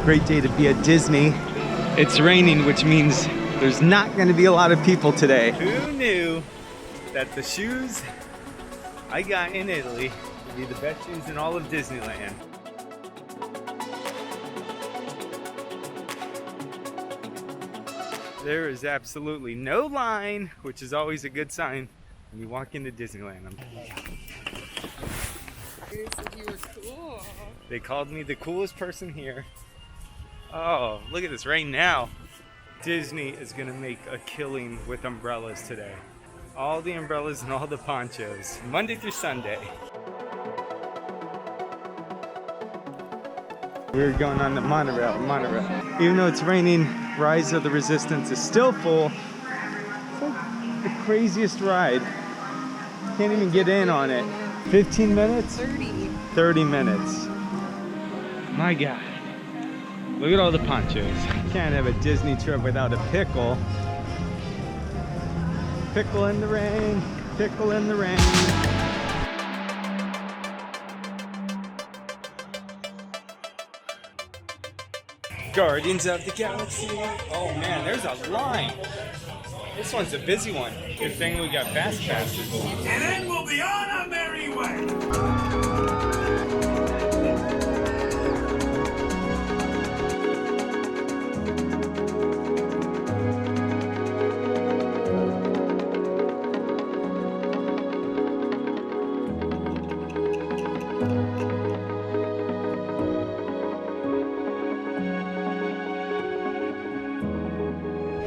Great day to be at Disney. It's raining, which means there's not going to be a lot of people today. Who knew that the shoes I got in Italy would be the best shoes in all of Disneyland? There is absolutely no line, which is always a good sign when you walk into Disneyland. You said you were cool. They called me the coolest person here. Oh, look at this rain now. Disney is gonna make a killing with umbrellas today. All the umbrellas and all the ponchos, Monday through Sunday. We're going on the monorail. Even though it's raining, Rise of the Resistance is still full. It's like the craziest ride. Can't even get in on it. 15 minutes? 30 minutes. My God. Look at all the ponchos. Can't have a Disney trip without a pickle. Pickle in the rain, pickle in the rain. Guardians of the Galaxy. Oh man, there's a line. This one's a busy one. Good thing we got fast passes. And then we'll be on our merry way.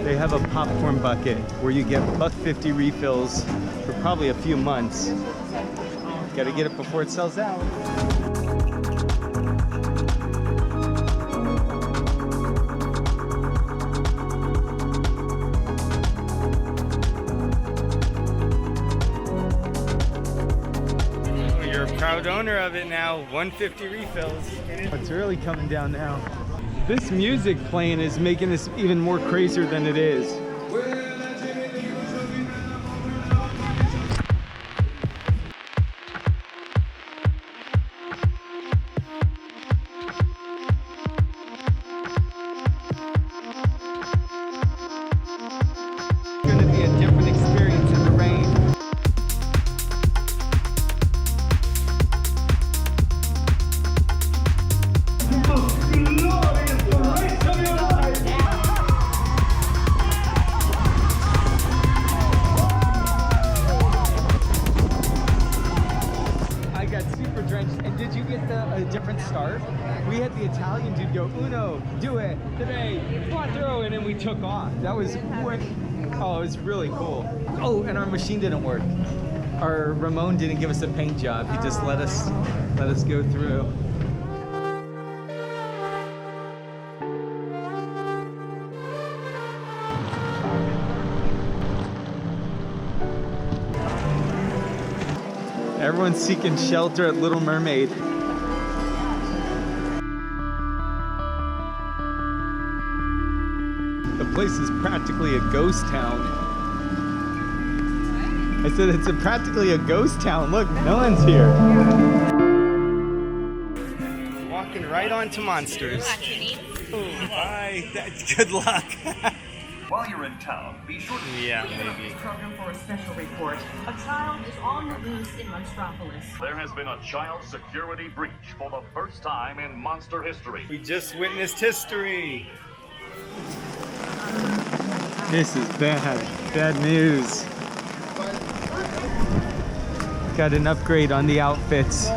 They have a popcorn bucket where you get $1.50 refills for probably a few months. Gotta get it before it sells out. You're a proud owner of it now. $1.50 refills. It's really coming down now. This music playing is making this even more crazier than it is. It's gonna be a different experience in the rain. And did you get a different start? We had the Italian dude go, uno, do it, today, quattro, and then we took off. That was quick. Oh, it was really cool. Oh, and our machine didn't work. Our Ramon didn't give us a paint job. He just let us go through. Everyone's seeking shelter at Little Mermaid. The place is practically a ghost town. I said it's practically a ghost town. Look, no one's here. Walking right onto monsters. Oh, bye. Good luck. While you're in town, be sure to maybe. Program for a special report. A child is on the loose in Monstropolis. There has been a child security breach for the first time in monster history. We just witnessed history. This is bad news. Got an upgrade on the outfits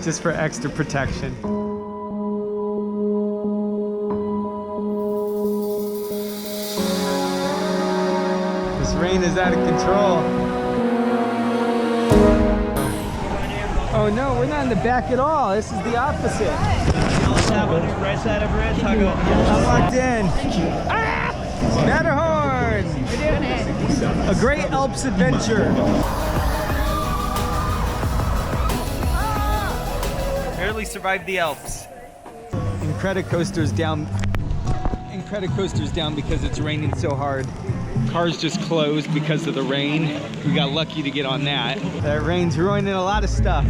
just for extra protection. This rain is out of control. Oh no, we're not in the back at all. This is the opposite. Right side of red, toggle. I'm locked in. Ah! Matterhorn! A great Alps adventure. Barely survived the Alps. Incredicoaster's down. Incredicoaster's down because it's raining so hard. Cars just closed because of the rain. We got lucky to get on that. That rain's ruining a lot of stuff.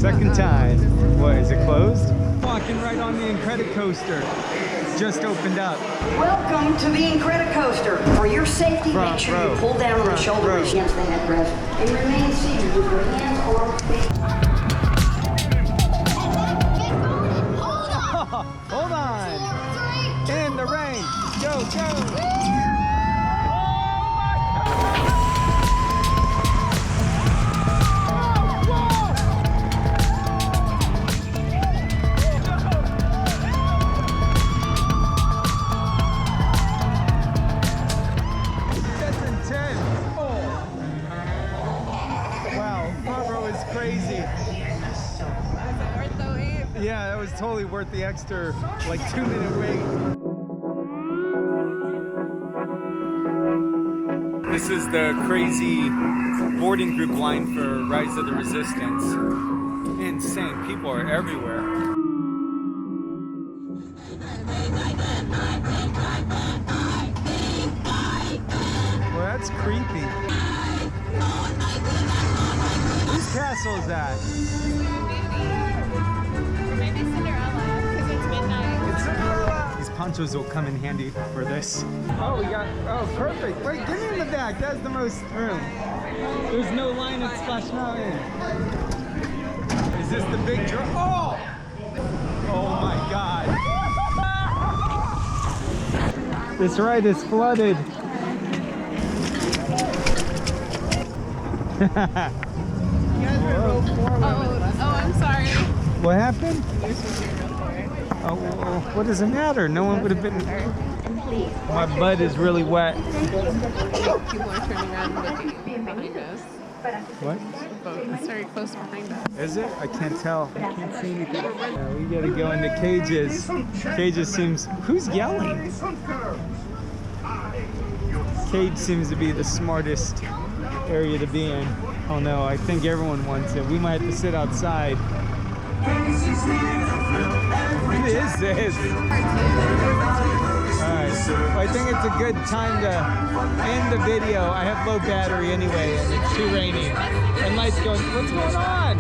Second time. What, is it closed? Walking right on the Incredicoaster. Just opened up. Welcome to the Incredicoaster. For your safety, Front make sure row. you pull down on the Front shoulder row. reach against the headrest and remain seated with your hands, arms, feet. Hold on. In the rain. Go, go. Crazy. Worth the wait. Yeah, that was totally worth the extra like 2-minute wait. This is the crazy boarding group line for Rise of the Resistance. Insane, people are everywhere. Well, that's creepy. Whose castle is that? Maybe Cinderella, because it's midnight. It's Cinderella. These ponchos will come in handy for this. Oh, we got, oh, perfect. Wait, get me in the back. That's the most room. There's no line at Splash Mountain. Is this the big draw? Oh! Oh my God. This ride is flooded. Oh, I'm sorry. What happened? Oh, well, what does it matter? No one would have been. My butt is really wet. People are turning around and looking behind us. What? The boat is very close behind us. Is it? I can't tell. I can't see anything. Yeah, we gotta go into cages. Cages seems. Who's yelling? Cage seems to be the smartest area to be in. Oh no, I think everyone wants it. We might have to sit outside. What is this? Alright, well, I think it's a good time to end the video. I have low battery anyway, and it's too rainy. And lights going, what's going on?